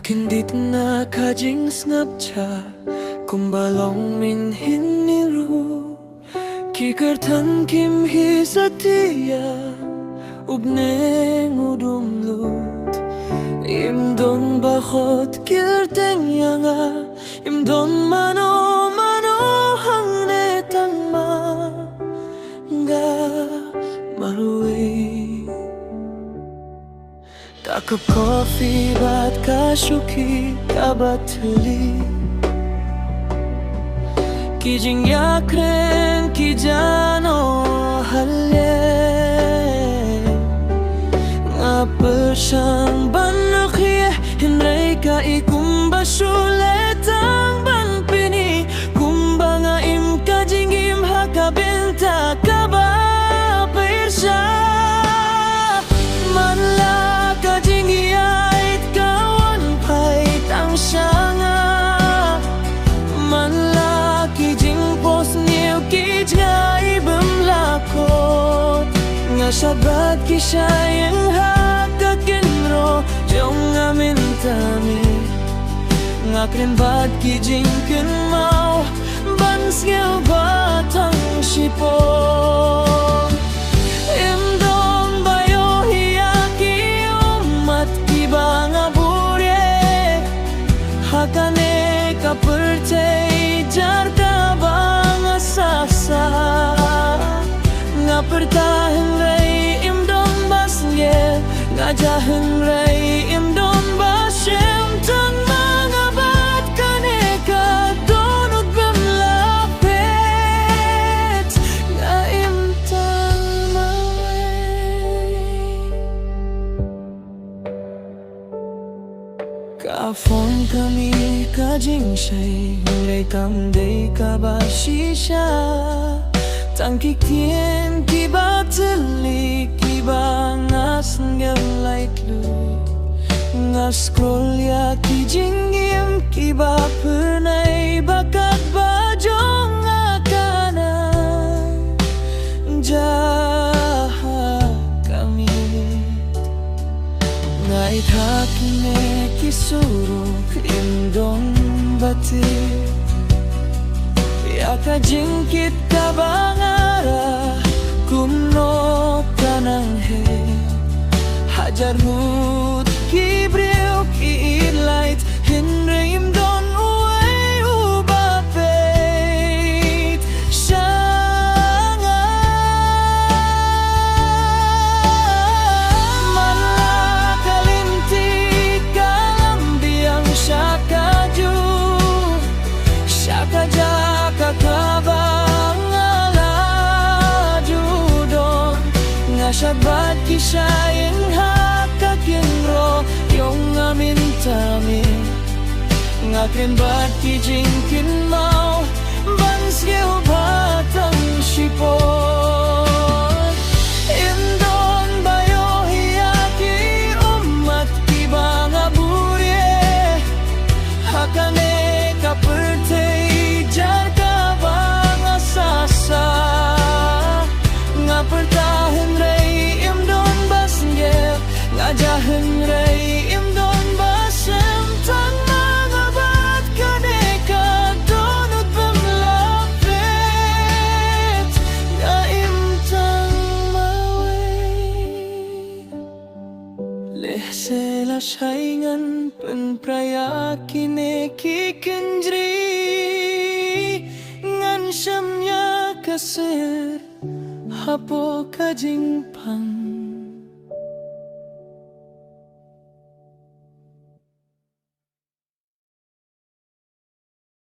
Ngakin dit na kajing snapcha kumbalong min hiniru kikartan kim hisatia ubneng udumlut imdon bakot kirteng yanga imdon mano hang netang ma nga marui Takap kopi bat kashuki kabatuli Kijing yakren kijano halye Ngapel siyang banakye Hinray ka ikumbasuletang banpini Kumba nga im kajing im hakabinta kaba persya Manla Sabat kisayang hakakinro Jong amin tami Ngakrin bad kijingkin mau Bansgil batang sipo Imdom bayo hiyaki umat kiba nga burye Hakane kaperte jar ka ba nga sasa Nga pertahan Ngajahan ray imdon basyem Tang mga bat kaneka Donod bamlapit Nga imtang maway Kaafon kami kajing siya'y Ngay kamday kabasisya Tangkik tien kiba telik Kiba ngas ngelait lu Ngas scroll ya kijingim Kiba pernay bakat bajong akanan Jaha kami Ngait hakine kisuruk indong batik Yaka jingkit ka bangara Kumno tanang he Hajar hut kibril kiinlight Hinrim don uway ubapit Sanga Malakalinti kalambiang syakaju Syakajaka kabang alajudon Sabat kisayang hakakinro Yung amin tami Ngakin bat kijingkin mau Bansgil batang sipon Indon bayo hiyaki umat kiba nga burye Hakane kaperte jar ka ba nga sasa Nga pertahan Ngajahan ray imdon basem Tang mga bat kaneka Donod bamlapit Nga imtang maway Lehsela saingan penpraya kineki kenjri Ngan syamya kasir Hapo kajing pang